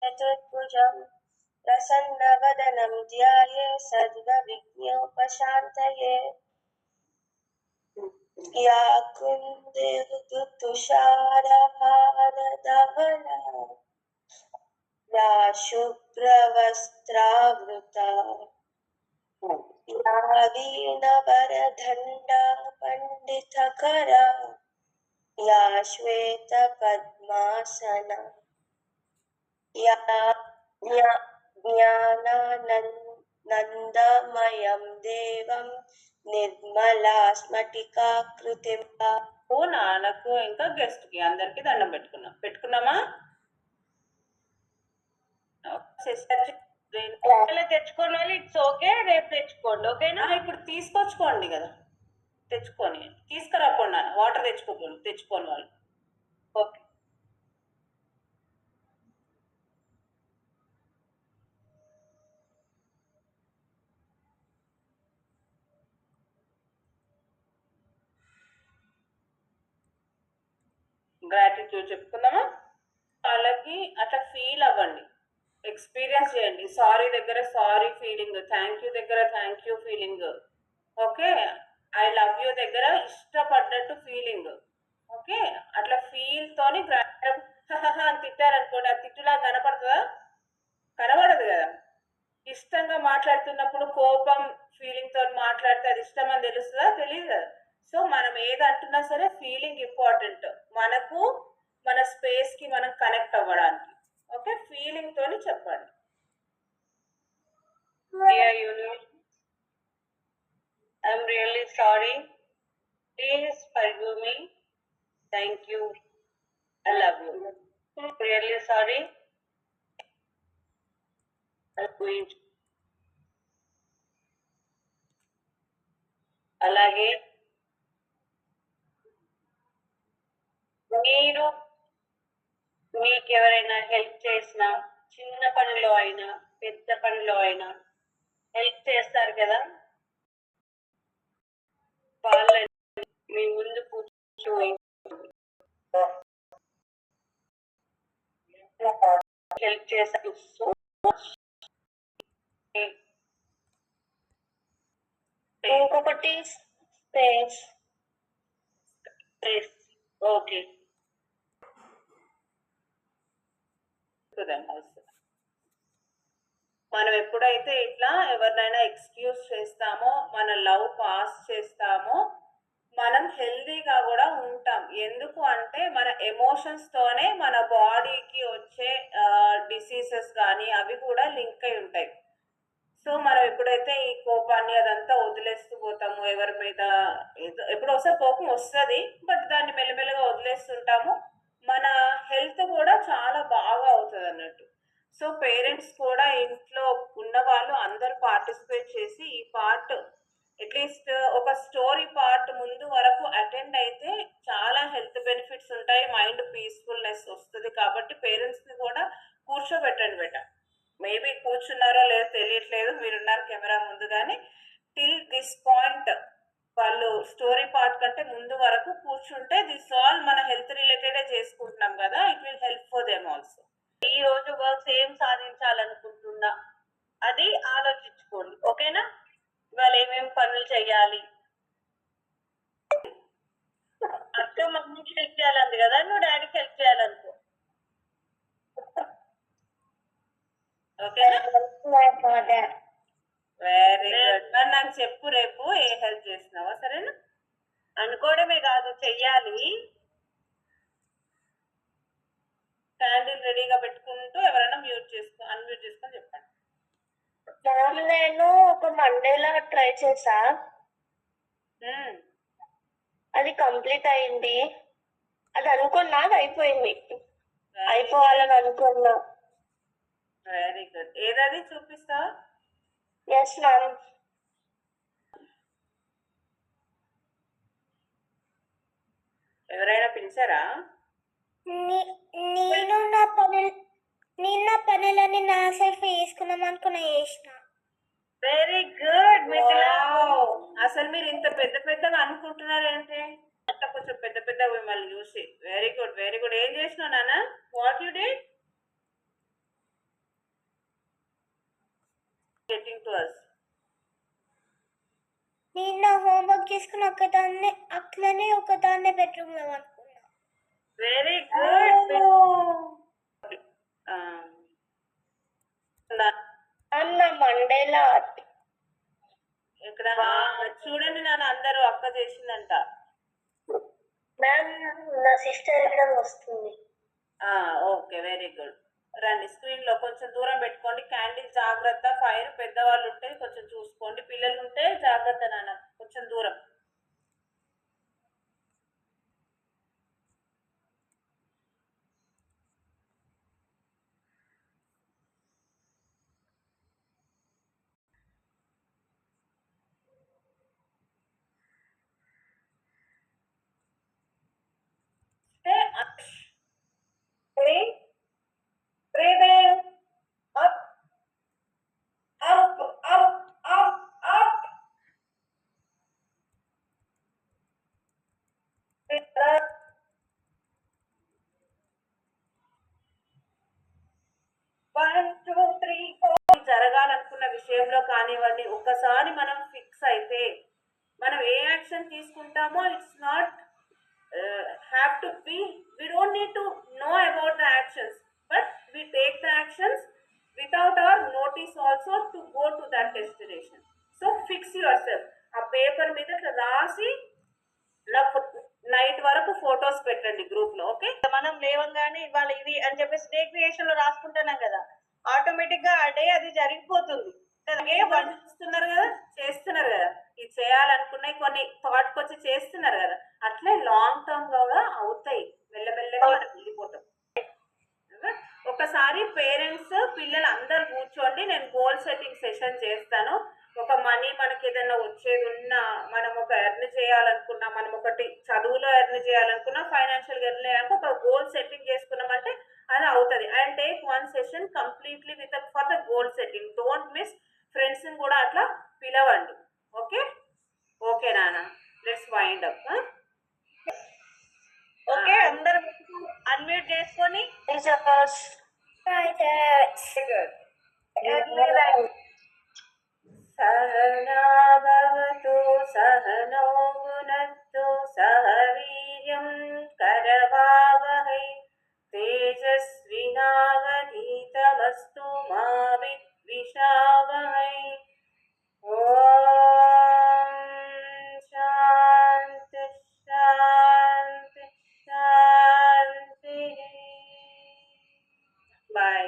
चतुर्भुजं प्रसन्नवदनं ध्याये सर्वविघ्नोपशान्तये या कुन्देन्दुतुषारहारधवला या शुभ्रवस्त्रावृता या वीणवरदण्डा पण्डितकरा या श्वेतपद्मासना या ज्ञानानन्दमयं देवं నిర్మలా స్ఫటికాకృతిం. నాన్నకు ఇంకా గెస్ట్ కి అందరికి దండం పెట్టుకున్నామా? తెచ్చుకోండి వాళ్ళు, ఇట్స్ ఓకే, రేపు తెచ్చుకోండి, ఓకేనా? ఇప్పుడు తీసుకొచ్చుకోండి కదా, తెచ్చుకొని తీసుకురాకుండా వాటర్ తెచ్చుకోండి వాళ్ళు, ఓకే. గ్రాటిట్యూడ్ చెప్పుకుందామా? వాళ్ళకి అట్లా ఫీల్ అవ్వండి, ఎక్స్పీరియన్స్ చేయండి. సారీ దగ్గర సారీ ఫీలింగ్, థ్యాంక్ యూ దగ్గర thank you feeling, okay. I love you దగ్గర ఇష్టపడ్డట్టు ఫీలింగ్, ఓకే. అట్లా ఫీల్ తోని అని తిట్టారనుకోండి, ఆ తిట్టులా కనపడుతుందా? కనబడదు కదా. ఇష్టంగా మాట్లాడుతున్నప్పుడు కోపం ఫీలింగ్ తో మాట్లాడితే అది ఇష్టం అని తెలుస్తుందా? తెలియదు కదా. సో మనం ఏది అంటున్నా సరే ఫీలింగ్ ఇంపార్టెంట్ మనకు, మన స్పేస్ కి మనం కనెక్ట్ అవ్వడానికి, ఓకే. ఫీలింగ్ తోని చెప్పండి. I'm really sorry. Please forgive me. Thank you. I love you. Really sorry. I'm going to. అలాగే మీరు మీకు ఎవరైనా హెల్ప్ చేసినా, చిన్న పనిలో అయినా పెద్ద పనిలో అయినా హెల్ప్ చేస్తారు కదా, వాళ్ళని మీ ముందు కూర్చొని హెల్ప్ చేస్తారు. సో ఇంకొకటి స్పేస్, ఓకే. మనం ఎప్పుడైతే ఇట్లా ఎవరినైనా ఎక్స్క్యూజ్ చేస్తామో, మన లవ్ పాస్ చేస్తామో, మనం హెల్దీగా కూడా ఉంటాం. ఎందుకు అంటే మన ఎమోషన్స్ తోనే మన బాడీకి వచ్చే డిసీజెస్ కానీ అవి కూడా లింక్ అయి ఉంటాయి. సో మనం ఎప్పుడైతే ఈ కోపాన్ని అదంతా వదిలేస్తూ పోతాము, ఎవరి మీద ఎప్పుడు ఒకసారి కోపం వస్తుంది, బట్ దాన్ని మెల్లమెల్లగా వదిలేస్తుంటాము, మన హెల్త్ కూడా చాలా బాగా అవుతుంది అన్నట్టు. సో పేరెంట్స్ కూడా ఇంట్లో ఉన్న వాళ్ళు అందరూ పార్టిసిపేట్ చేసి ఈ పార్ట్ అట్లీస్ట్ ఒక స్టోరీ పార్ట్ ముందు వరకు అటెండ్ అయితే చాలా హెల్త్ బెనిఫిట్స్ ఉంటాయి, మైండ్ పీస్ఫుల్నెస్ వస్తుంది. కాబట్టి పేరెంట్స్ ని కూడా కూర్చోబెట్టండి మేబీ కూర్చున్నారో లేదో తెలియట్లేదు, మీరున్నారు కెమెరా ముందు, కానీ టిల్ దిస్ పాయింట్ వాళ్ళు స్టోరీ పార్ట్ కంటే ముందు వరకు కూర్చుంటే దిస్ ఆల్ మన హెల్త్ రిలేటెడే చేసుకుంటున్నాం కదా, it will help for them also. ఈ రోజు వర్క్స్ ఏం సాధించాలనుకుంటున్నా అది ఆలోచించుకోండి, ఓకేనా? ఇవాళ ఏమేమి పనులు చేయాలి, అక్క మమ్మీకి హెల్ప్ చేయాలంది కదా, నువ్వు డాడీకి హెల్ప్ చేయాలనుకో, ఓకేనా? Very good. మరి నాకు చెప్పు రేపు ఏ హెల్ప్ చేస్తున్నావా, సరేనా? అనుకోవడమే కాదు, చెయ్యాలి. క్యాండిల్ రెడీగా పెట్టుకుంటూ ఎవరైనా అన్మ్యూట్ చేసుకొని చెప్పండి. నేను ఒక మండేలా ట్రై చేసా, అది కంప్లీట్ అయింది. అది అనుకున్నా, అది అయిపోయింది, అయిపోవాలని అనుకున్నా. Very good. ఏదది చూపిస్తావా? Yes ma'am. ఎవరైనా పిలిచారా? నేను నా పనులని నా సెల్ఫ్ వేసుకున్నాం అనుకున్నా, చేసిన. Very good. అసలు మీరు ఇంత పెద్ద పెద్దగా అనుకుంటున్నారేంటి? అట్లా కొంచెం పెద్ద పెద్దగా మిమ్మల్ని చూసి. Very good, very good. ఏం చేసినావు నాన్న? What you did? getting to us. నేను నా హోంవర్క్ చేసుకుని అట్లనే ఒకదాన్నే బెడ్రూమ్ లో అనుకున్నా. Very good. అన్న మండేలా ఇక్కడ చూడండి నన్ను అందరూ అక్క చేసిందంట. మ్యామ్ నా సిస్టర్ కూడా వస్తుంది. Okay very good. రండి స్క్రీన్ లో కొంచెం దూరం పెట్టుకోండి. క్యాండిల్ జాగ్రత్త, ఫైర్ పెద్దవాళ్ళు ఉంటే కొంచెం చూసుకోండి, పిల్లలు ఉంటే జాగ్రత్త నాన్న, కొంచెం దూరం. Breathing up, up, up, up, up. One, two, three, four. జరగాలనుకున్న విషయంలో కానివ్వండి, ఒక్కసారి మనం ఫిక్స్ అయితే మనం ఏ యాక్షన్ తీసుకుంటామో it's not have to be, we don't need to know about the actions, but we take the actions without our notice also to go to that destination. So fix yourself. ఆ paper మీద ఇట్లా రాసి night వరకు photos పెట్టండి group లో. Okay, మనం లేవంగానే ఇవాళ ఇది అని చెప్పేసి డే క్రియేషన్ లో రాసుకుంటున్నాం కదా, ఆటోమేటిక్ గా ఆ డే అది జరిగిపోతుంది. చూస్తున్నారు కదా, చేస్తున్నారు కదా, ఇది చేయాలనుకున్నాయి కొన్ని థాట్కి వచ్చి చేస్తున్నారు కదా, అట్లే లాంగ్ టర్మ్ లో అవుతాయి, మెల్లమెల్లగా మనం వెళ్ళిపోతాం. ఒకసారి పేరెంట్స్ పిల్లలు అందరు కూర్చోండి, నేను గోల్ సెట్టింగ్ సెషన్ చేస్తాను. ఒక మనీ మనకి ఏదైనా వచ్చేది ఉన్నా, మనం ఒక ఎర్న్ చేయాలనుకున్నా, మనం ఒకటి చదువులో ఎర్న్ చేయాలనుకున్నా, ఫైనాన్షియల్గా ఎర్న్ చేయాలనుకున్నా, ఒక గోల్ సెట్టింగ్ చేసుకున్నామంటే అది అవుతుంది. And take one session completely with for the goal setting. Don't miss. ఫ్రెండ్స్ని కూడా అట్లా పిలవండి. ఓకే ఓకే నాన్న, లెట్స్ వైండ్ అప్. ఓకే, అందరూ అన్మ్యూట్ చేసుకొని సహనా భవతు సహనో భునత్తు సహ వీర్యం కరవావహై తేజస్వినావధీతమస్తు మా విద్విషావహై. ఓం శాంతి శాంతి శాంతి. బాయ్.